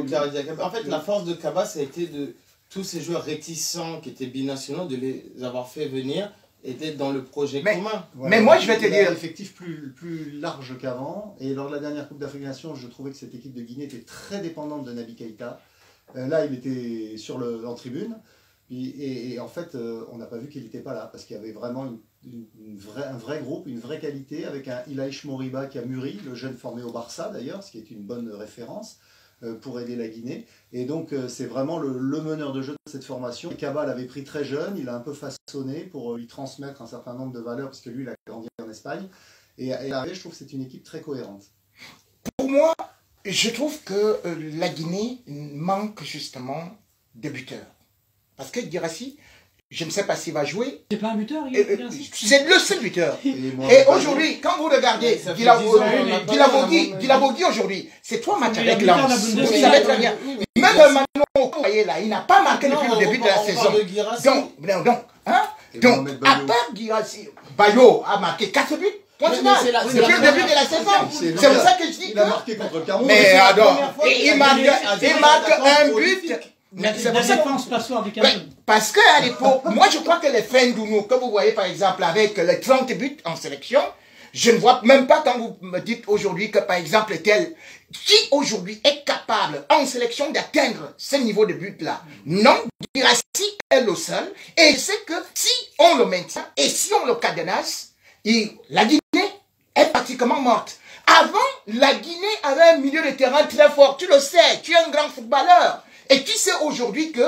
En fait, la force de Kaba, ça a été de tous ces joueurs réticents qui étaient binationaux, de les avoir fait venir et d'être dans le projet commun. Voilà. Mais moi, je vais te dire. Un effectif plus large qu'avant. Et lors de la dernière Coupe d'Afrique des Nations, je trouvais que cette équipe de Guinée était très dépendante de Nabi Keïta. Là, il était en tribune. Et en fait, on n'a pas vu qu'il n'était pas là, parce qu'il y avait vraiment un vrai groupe, une vraie qualité, avec un Ilaïch Moriba qui a mûri, le jeune formé au Barça d'ailleurs, ce qui est une bonne référence pour aider la Guinée. Et donc c'est vraiment le meneur de jeu de cette formation. Kaba l'avait pris très jeune, il a un peu façonné pour lui transmettre un certain nombre de valeurs, parce que lui il a grandi en Espagne. Et là, je trouve que c'est une équipe très cohérente. Pour moi, je trouve que la Guinée manque justement de buteurs. Parce que Guirassy, je ne sais pas s'il va jouer. C'est pas un buteur, c'est le seul buteur. Et aujourd'hui, quand vous regardez Guilavogui aujourd'hui, c'est 3 matchs avec Lens. Vous savez très bien. Même Manon, vous voyez là, il n'a pas marqué depuis le début de la saison. Donc, à part Guirassy, Bayo a marqué 4 buts. Depuis le début de la saison. C'est pour ça que je dis. Il a marqué contre le Cameroun. Mais alors, il marque un but. C'est la défense passoire du Cameroun. Parce qu'à l'époque, moi je crois que les Fendounou, que vous voyez par exemple avec les 30 buts en sélection, je ne vois même pas quand vous me dites aujourd'hui que par exemple tel, qui aujourd'hui est capable en sélection d'atteindre ce niveau de but-là. Non, Guirassy est le seul. Et c'est que si on le maintient et si on le cadenasse, la Guinée est pratiquement morte. Avant, la Guinée avait un milieu de terrain très fort. Tu le sais, tu es un grand footballeur. Et tu sais aujourd'hui que,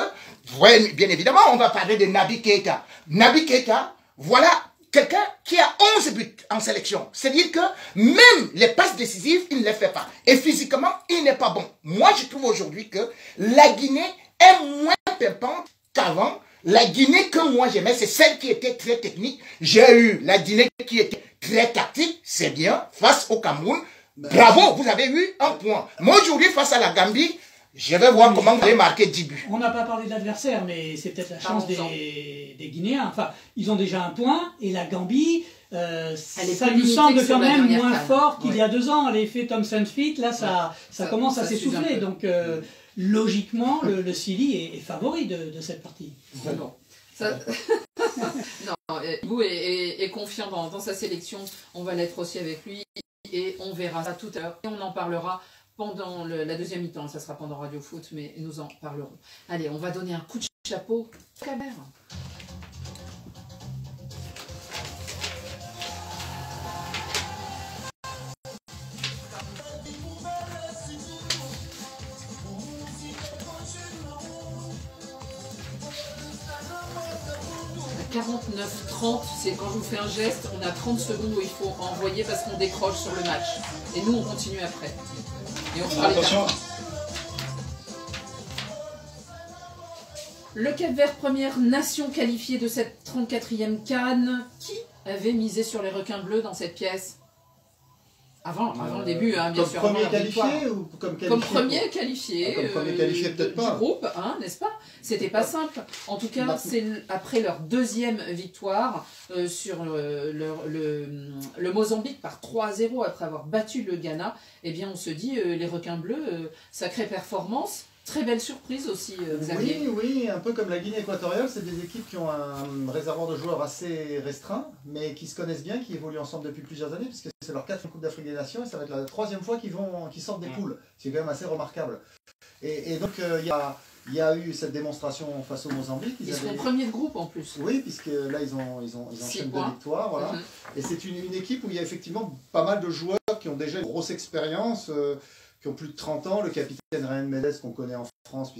bien évidemment, on va parler de Nabi Keïta. Nabi Keïta, voilà quelqu'un qui a 11 buts en sélection. C'est-à-dire que même les passes décisives, il ne les fait pas. Et physiquement, il n'est pas bon. Moi, je trouve aujourd'hui que la Guinée est moins pimpante qu'avant. La Guinée que moi j'aimais, c'est celle qui était très technique. J'ai eu la Guinée qui était très tactique, c'est bien, face au Cameroun. Bravo, vous avez eu un point. Moi aujourd'hui, face à la Gambie, je vais voir comment vous allez marquer 10 buts. On n'a pas parlé de l'adversaire, mais c'est peut-être la chance des Guinéens. Enfin, ils ont déjà un point, et la Gambie, ça nous semble quand même moins fort qu'il y a 2 ans. L'effet Thompson Fit, là, ça commence à s'essouffler. Donc, logiquement, le Sili est favori de cette partie. Non. Ibou est confiant dans sa sélection. On va l'être aussi avec lui, et on verra ça tout à l'heure. Et on en parlera pendant la deuxième mi-temps, ça sera pendant Radio Foot, mais nous en parlerons. Allez, on va donner un coup de chapeau au Camer. À 49-30, c'est quand je vous fais un geste, on a 30 secondes où il faut envoyer parce qu'on décroche sur le match. Et nous, on continue après. Et on fera attention. Le Cap-Vert, première nation qualifiée de cette 34e CAN. Qui avait misé sur les requins bleus dans cette pièce? Avant le début, hein, bien sûr. Comme premier qualifié ou comme qualifié? Comme premier qualifié, comme premier qualifié peut-être pas. Du groupe, hein, n'est-ce pas? C'était pas simple. En tout cas, c'est après leur deuxième victoire sur le Mozambique par 3-0 après avoir battu le Ghana. Eh bien, on se dit, les requins bleus, sacrée performance. Très belle surprise aussi, Xavier. Oui, un peu comme la Guinée équatoriale, c'est des équipes qui ont un réservoir de joueurs assez restreint, mais qui se connaissent bien, qui évoluent ensemble depuis plusieurs années, puisque c'est leur 4e Coupe d'Afrique des Nations, et ça va être la 3e fois qu'ils sortent des poules. C'est quand même assez remarquable. Et donc, il y a eu cette démonstration face au Mozambique. Ils sont premiers de groupe en plus. Oui, puisque là, ils enchaînent 2 victoires. Voilà. Et c'est une équipe où il y a effectivement pas mal de joueurs joueurs qui ont déjà une grosse expérience, qui ont plus de 30 ans. Le capitaine Ryan Mendes qu'on connaît en France,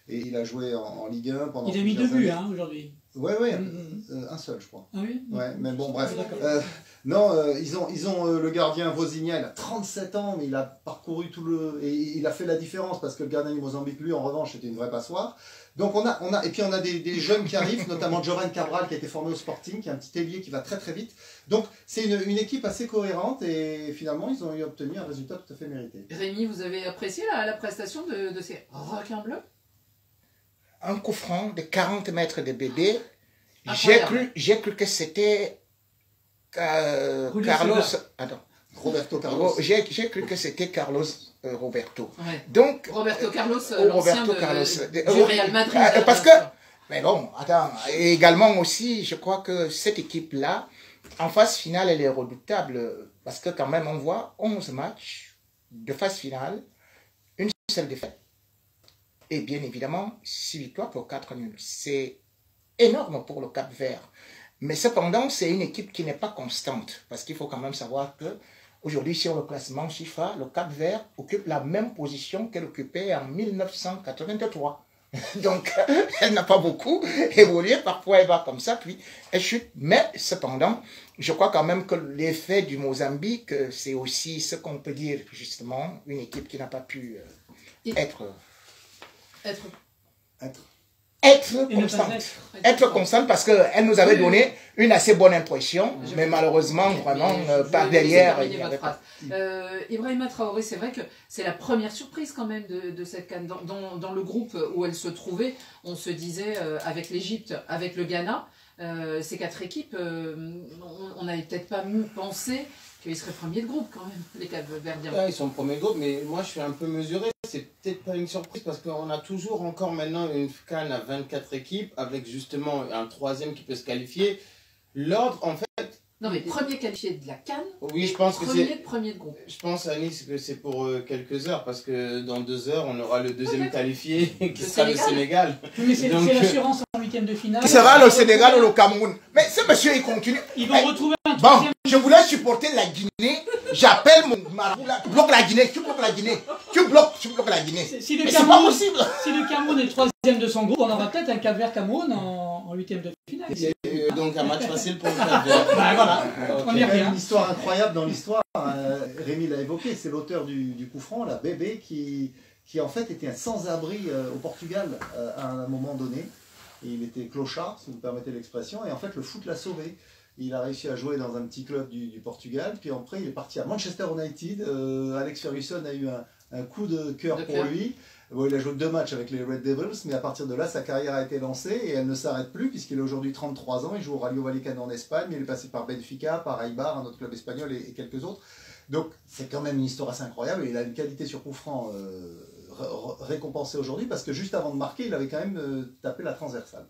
il a joué en Ligue 1 pendant. Il a mis 2 buts aujourd'hui. Oui, un seul, je crois. Ah oui. Ouais, mais bon, bref. Non, ils ont le gardien Vozinha, il a 37 ans, mais il a parcouru tout le... Et il a fait la différence, parce que le gardien du Mozambique, lui, en revanche, c'était une vraie passoire. Donc et puis on a des jeunes qui arrivent, notamment Jovan Cabral, qui a été formé au Sporting, qui est un petit ailier qui va très très vite. Donc c'est une équipe assez cohérente, et finalement, ils ont obtenu un résultat tout à fait mérité. Rémi, vous avez apprécié la prestation de ces requins bleus? Un coup franc de 40 mètres de bébé. J'ai cru que c'était Carlos. Attends. Roberto Carlos. J'ai cru que c'était Carlos Roberto. Ouais. Donc, Roberto Carlos, l'ancien du Real Madrid. Parce que, mais bon, attends, et également aussi, je crois que cette équipe-là, en phase finale, elle est redoutable. Parce que quand même, on voit 11 matchs de phase finale, une seule défaite. Et bien évidemment, 6 victoires pour 4 nuls. C'est énorme pour le Cap-Vert. Mais cependant, c'est une équipe qui n'est pas constante. Parce qu'il faut quand même savoir que aujourd'hui, sur le classement FIFA, le Cap-Vert occupe la même position qu'elle occupait en 1983. Donc, elle n'a pas beaucoup évolué. Parfois, elle va comme ça, puis elle chute. Mais cependant, je crois quand même que l'effet du Mozambique, c'est aussi ce qu'on peut dire, justement, une équipe qui n'a pas pu être constante parce qu'elle nous avait donné une assez bonne impression, mais malheureusement, vraiment, par derrière, il n'y avait pas. Ibrahima Traoré, c'est vrai que c'est la première surprise quand même de cette CAN. Dans le groupe où elle se trouvait, on se disait avec l'Égypte, avec le Ghana, ces 4 équipes, on n'avait peut-être pas pensé qu'ils seraient premiers de groupe quand même, les Cap-Verdiens. Ils sont premiers de groupe, mais moi je suis un peu mesuré. C'est peut-être pas une surprise parce qu'on a toujours encore maintenant une CAN à 24 équipes avec justement un 3e qui peut se qualifier. L'ordre, en fait... Non mais premier qualifié de la CAN, oui, je pense que c'est premier de groupe. Je pense, Anis, que c'est pour quelques heures parce que dans 2 heures, on aura le 2e qualifié qui sera le Sénégal. Mais c'est l'assurance en 8e de finale. Qui sera le Sénégal ou le Cameroun. Mais ce monsieur, il continue. Ils vont retrouver un 3e. Bon, je voulais supporter la Guinée. J'appelle mon marabout là. Tu bloques la Guinée, tu bloques la Guinée. Tu bloques la Guinée. Si mais c'est pas possible. Si le Cameroun est 3e de son groupe, on aura peut-être un Cap-Vert Cameroun en 8e de finale. Donc un match facile pour le Cap-Vert. Voilà. On y revient. Une histoire incroyable dans l'histoire. Rémi l'a évoqué, c'est l'auteur du coup franc, la Bébé, qui en fait était un sans-abri au Portugal à un moment donné. Et il était clochard, si vous me permettez l'expression, et en fait le foot l'a sauvé. Il a réussi à jouer dans un petit club du Portugal, puis après il est parti à Manchester United. Alex Ferguson a eu un coup de cœur pour lui. Bon, il a joué 2 matchs avec les Red Devils, mais à partir de là, sa carrière a été lancée et elle ne s'arrête plus puisqu'il a aujourd'hui 33 ans. Il joue au Rayo Vallecano en Espagne, il est passé par Benfica, par Eibar, un autre club espagnol et quelques autres. Donc c'est quand même une histoire assez incroyable et il a une qualité sur coup franc récompensée aujourd'hui parce que juste avant de marquer, il avait quand même tapé la transversale.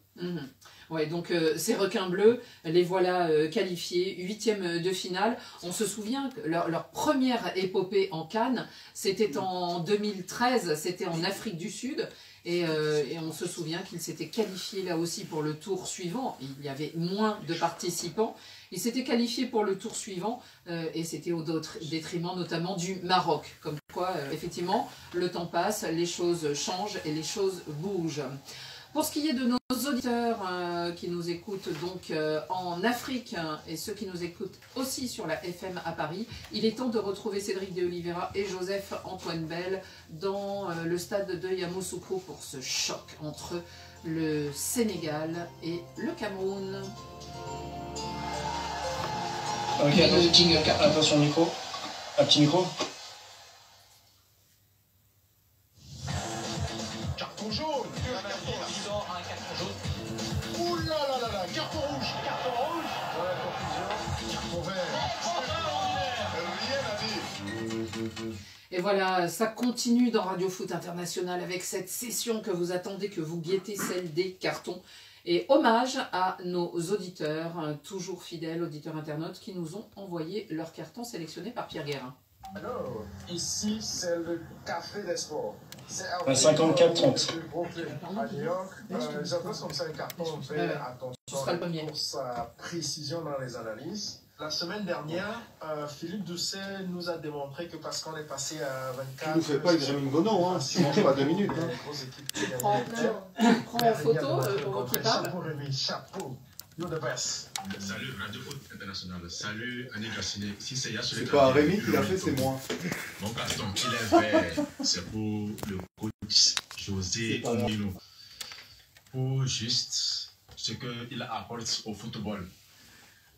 Ouais, donc ces requins bleus, les voilà qualifiés, 8e de finale. On se souvient que leur première épopée en CAN, c'était en 2013, c'était en Afrique du Sud. Et on se souvient qu'ils s'étaient qualifiés là aussi pour le tour suivant. Il y avait moins de participants. Ils s'étaient qualifiés pour le tour suivant et c'était au détriment notamment du Maroc. Comme quoi, effectivement, le temps passe, les choses changent et les choses bougent. Pour ce qui est de nos auditeurs qui nous écoutent donc en Afrique et ceux qui nous écoutent aussi sur la FM à Paris, il est temps de retrouver Cédric de Oliveira et Joseph Antoine Bell dans le stade de Yamoussoukro pour ce choc entre le Sénégal et le Cameroun. Ok, attention micro. Un petit micro. Carton jaune. Un carton jaune. Ouh là là là là, carton rouge. Carton rouge. Voilà la conclusion. Carton vert. Rien à dire. Et voilà, ça continue dans Radio Foot International avec cette session que vous attendez, que vous guettez, celle des cartons. Et hommage à nos auditeurs, toujours fidèles, auditeurs internautes, qui nous ont envoyé leurs cartons sélectionnés par Pierre Guérin. Alors, ici, c'est le Café des Sports. C'est 54-30. À New York, j'adresse comme ça un carton vert, attention pour sa précision dans les analyses. La semaine dernière, Philippe Doucet nous a démontré que parce qu'on est passé à 24... Tu ne fais pas avec Rémi Gono, hein, tu ne manges pas 2 minutes. Prends en photo pour qu'il parle. Chapeau Rémi, chapeau. You're the best. Salut Radio Foot International, salut Annie Graciné. Si c'est c'est pas Rémi qui l'a fait, c'est moi. Mon Gaston, il est vert, c'est pour le coach José Omino. Pour juste ce qu'il apporte au football.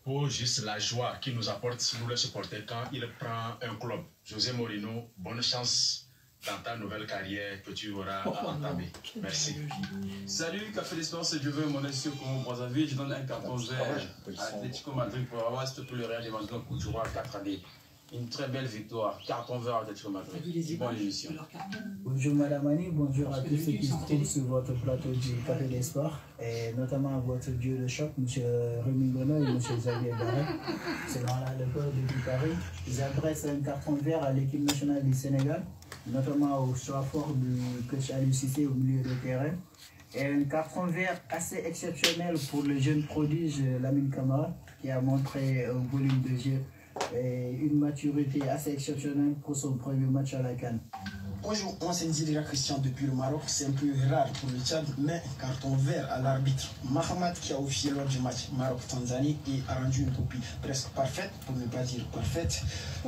Pour juste la joie qu'il nous apporte, nous les supporters, quand il prend un club. José Mourinho, bonne chance dans ta nouvelle carrière que tu auras à entamer. Merci. Salut, Café d'Espoir, c'est Dieu veut, mon monsieur comme Brazzaville. Je donne un carton vert à Atlético Madrid pour avoir s'il te plaît le Real de Madrid pour jouer à 4 années. Une très belle victoire. Carton vert à Atlético Madrid. Bonne émission. Bonjour Madame Annie, bonjour à tous ceux qui se trouvent sur votre plateau du Café des Sports, et notamment à votre duo de choc, M. Rémi Gono et M. Xavier Barret. C'est dans la l'école de Paris. Ils adressent un carton vert à l'équipe nationale du Sénégal, notamment au choix fort du coach Aliou Cissé au milieu de terrain. Et un carton vert assez exceptionnel pour le jeune prodige Lamine Camara, qui a montré un volume de jeu et une maturité assez exceptionnelle pour son premier match à la CAN. Bonjour, moi c'est Nzidira Christian depuis le Maroc. C'est un peu rare pour le Tchad, mais carton vert à l'arbitre Mahamat qui a officié lors du match Maroc-Tanzanie et a rendu une copie presque parfaite, pour ne pas dire parfaite.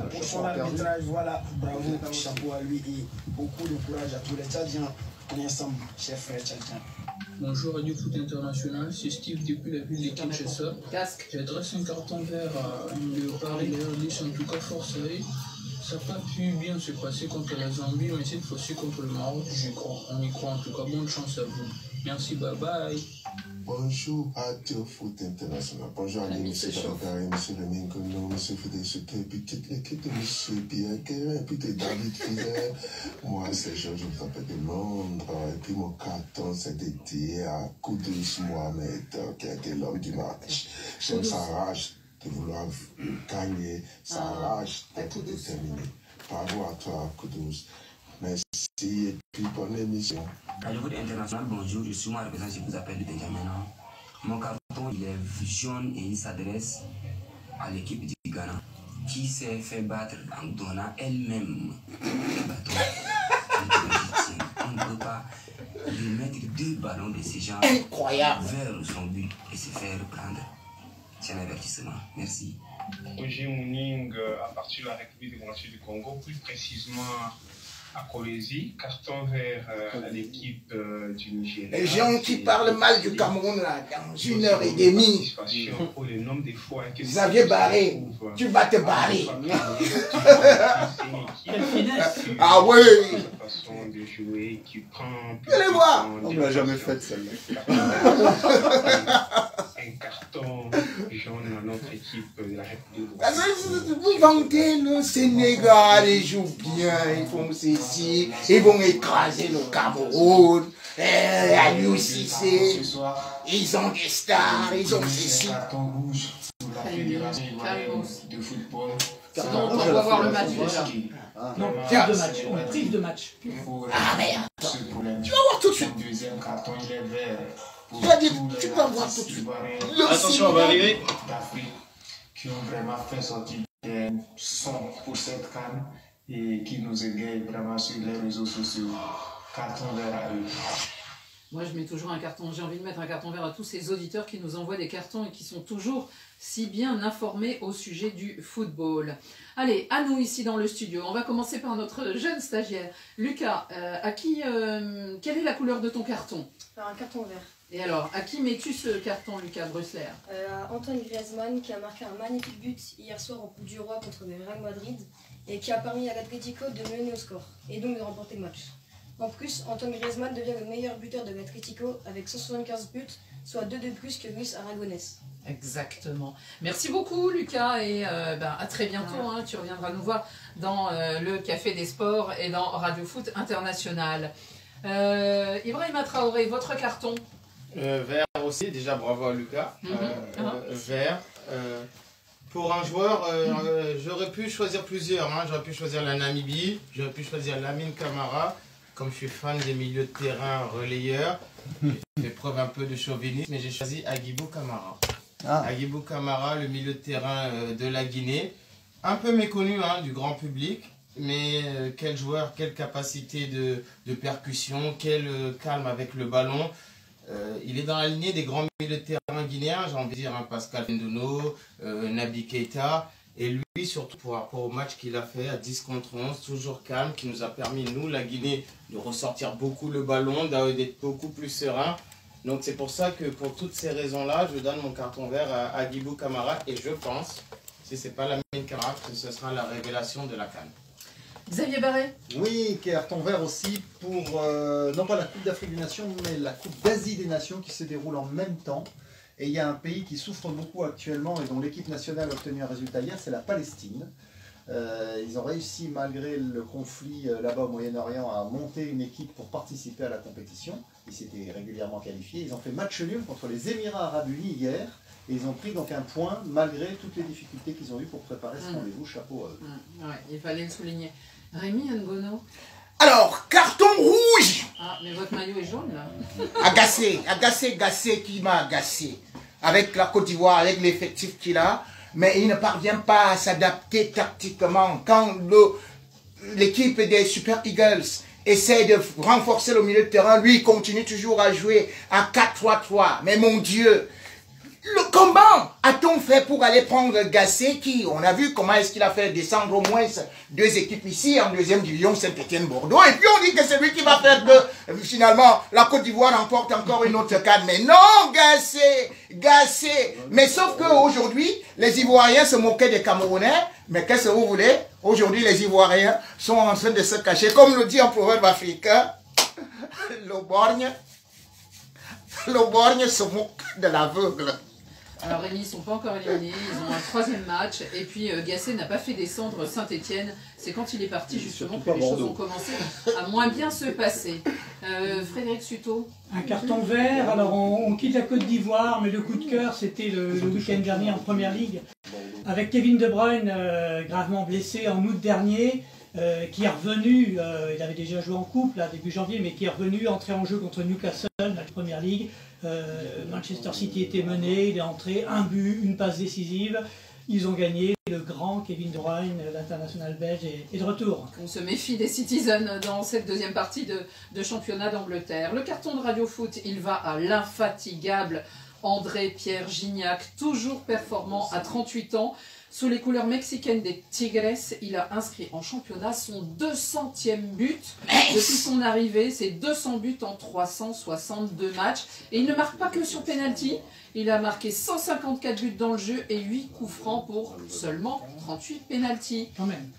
Pour son arbitrage, voilà, bravo, chapeau à lui et beaucoup de courage à tous les Tchadiens. On est ensemble, chers frères tchadiens. Bonjour Radio Foot International, c'est Steve depuis la ville de Kinshasa. J'adresse un carton vert à le Paris Léonis, en tout cas force à eux. Ça n'a pas pu bien se passer contre la Zambie, mais cette fois-ci contre le Maroc, j'y crois. On y croit en tout cas, bonne chance à vous. Merci, bye bye. Bonjour Radio Foot International. Bonjour à M. Bakary, M. Rémi Gono, M. Fidel Souké, puis toute l'équipe de M. Pierre Guérin, puis de David Fizer. Moi, c'est Georges Frappé de Londres. Et puis mon carton, c'est dédié à Kudus Mohamed, qui a été l'homme du match. J'aime sa rage de vouloir gagner, sa rage d'être déterminé. Bravo à toi, Kudus. Merci et puis bonne émission. Radio Foot International, bonjour, je suis moi, représentant, je vous appelle de Benjamin. Mon carton, il est jaune et il s'adresse à l'équipe du Ghana qui s'est fait battre en donnant elle-même le bâton. On ne peut pas lui mettre 2 ballons de ce genre vers son but et se faire reprendre. C'est un avertissement. Merci. Roger Mouning, à partir de la République démocratique du Congo, plus précisément à Kolwezi, carton vert à l'équipe du Nigeria. Les gens qui parlent mal du Cameroun là, dans 1h30. Pour le nombre de fois que Xavier Barré, tu vas te barrer. Ah oui. Sa façon de jouer qui prend. Allez voir. On ne l'a jamais fait celle-là. Un carton jaune à notre équipe de la République. Vous vantez le Sénégal, ils jouent bien, ils font ceci, ils vont écraser le Cameroun, Aliou Cissé, ils ont des stars, ils ont ceci. Carton rouge pour la Fédération ivoirienne de football. Carton rouge, on va voir le match déjà. Non, prive de match. On prive de match. Ah merde. Tu vas voir tout de suite. Le deuxième carton, il est vert. Tu vas voir tout de suite. Attention, on va arriver. D'Afrique qui ont vraiment fait sortir des sons pour cette canne et qui nous égayent vraiment sur les réseaux sociaux. Carton vert à eux. Moi, je mets toujours un carton. J'ai envie de mettre un carton vert à tous ces auditeurs qui nous envoient des cartons et qui sont toujours si bien informés au sujet du football. Allez, à nous ici dans le studio. On va commencer par notre jeune stagiaire. Lucas, quelle est la couleur de ton carton? Alors, un carton vert. Et alors, à qui mets-tu ce carton, Lucas Brusler? Antoine Griezmann, qui a marqué un magnifique but hier soir au Coupe du Roi contre le Real Madrid et qui a permis à l'Atlético de mener au score et donc de remporter le match. En plus, Antoine Griezmann devient le meilleur buteur de l'Atlético avec 175 buts, soit 2 de plus que Luis Aragonés. Exactement. Merci beaucoup, Lucas, et à très bientôt. Hein, tu reviendras nous voir dans le Café des Sports et dans Radio Foot International. Ibrahima Traoré, votre carton? Vert aussi, déjà bravo à Lucas. Vert. Pour un joueur, j'aurais pu choisir plusieurs. Hein. J'aurais pu choisir la Namibie, j'aurais pu choisir Lamine Camara. Comme je suis fan des milieux de terrain relayeurs, j'ai fait preuve un peu de chauvinisme, mais j'ai choisi Agibou Camara. Agibou Camara, le milieu de terrain de la Guinée. Un peu méconnu du grand public, mais quel joueur, quelle capacité de percussion, quel calme avec le ballon. Il est dans la lignée des grands milieux de terrain guinéens, j'ai envie de dire Pascal Ndono, Naby Keita. Et lui, surtout par rapport au match qu'il a fait à 10 contre 11, toujours calme, qui nous a permis, nous, la Guinée, de ressortir beaucoup le ballon, d'être beaucoup plus serein. Donc c'est pour ça que pour toutes ces raisons-là, je donne mon carton vert à Agibou Camara et je pense, si ce n'est pas Lamine Camara, que ce sera la révélation de la CAN. Xavier Barret. Oui, carton vert aussi pour, non pas la Coupe d'Afrique des Nations, mais la Coupe d'Asie des Nations qui se déroule en même temps. Et il y a un pays qui souffre beaucoup actuellement et dont l'équipe nationale a obtenu un résultat hier, c'est la Palestine. Ils ont réussi, malgré le conflit là-bas au Moyen-Orient, à monter une équipe pour participer à la compétition. Ils s'étaient régulièrement qualifiés. Ils ont fait match nul contre les Émirats Arabes Unis hier. Et ils ont pris donc un point, malgré toutes les difficultés qu'ils ont eues pour préparer ce rendez-vous. Chapeau à eux. Ouais, il fallait le souligner. Rémi Ngono. Alors, carton rouge. Ah, mais votre maillot est jaune là. Agacé qui m'a agacé. Avec la Côte d'Ivoire, avec l'effectif qu'il a. Mais il ne parvient pas à s'adapter tactiquement. Quand l'équipe des Super Eagles essaie de renforcer le milieu de terrain, lui il continue toujours à jouer à 4-3-3. Mais mon Dieu, comment a-t-on fait pour aller prendre Gassé qui, on a vu comment est-ce qu'il a fait descendre au moins 2 équipes ici en 2e division, Saint-Étienne-Bordeaux. Et puis on dit que c'est lui qui va faire que finalement la Côte d'Ivoire remporte encore une autre canne. Mais non, Gassé. Mais sauf qu'aujourd'hui, les Ivoiriens se moquaient des Camerounais. Mais qu'est-ce que vous voulez? Aujourd'hui, les Ivoiriens sont en train de se cacher. Comme le dit un proverbe africain, l'Auborgne se moque de l'aveugle. Alors Rémi, ils ne sont pas encore éliminés, ils ont un 3e match. Et puis Gassé n'a pas fait descendre Saint-Étienne. C'est quand il est parti justement que les choses ont commencé à moins bien se passer. Frédéric Suto. Un carton vert, alors on quitte la Côte d'Ivoire, mais le coup de cœur c'était le week-end dernier en Première Ligue. Avec Kevin De Bruyne gravement blessé en août dernier. Qui est revenu, il avait déjà joué en coupe là, début janvier, mais qui est revenu, entré en jeu contre Newcastle, la Première Ligue. Manchester City était mené, il est entré, un but, une passe décisive. Ils ont gagné, le grand Kevin De Bruyne, l'international belge, est de retour. On se méfie des Citizens dans cette 2e partie de championnat d'Angleterre. Le carton de Radio Foot, il va à l'infatigable André-Pierre Gignac, toujours performant à 38 ans. Sous les couleurs mexicaines des Tigres, il a inscrit en championnat son 200e but depuis son arrivée. C'est 200 buts en 362 matchs. Et il ne marque pas que sur penalty. Il a marqué 154 buts dans le jeu et 8 coups francs pour seulement 38 penalty. Quand même.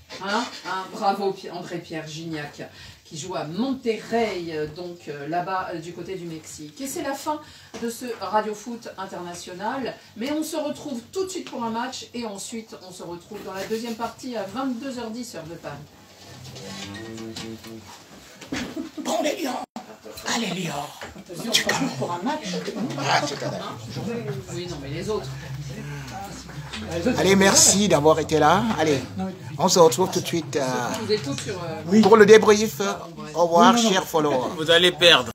Bravo André-Pierre Gignac, qui joue à Monterrey, donc là-bas du côté du Mexique. Et c'est la fin de ce Radio Foot international. Mais on se retrouve tout de suite pour un match et ensuite on se retrouve dans la 2e partie à 22h10 heure de Paris. Bon les Lions. Allez Lions. Tu commences pour un match. Oui, non, mais les autres. Allez, merci d'avoir été là. Allez, on se retrouve tout de suite Vous êtes tous sur... pour le débrief. Au revoir, chers followers. Vous allez perdre.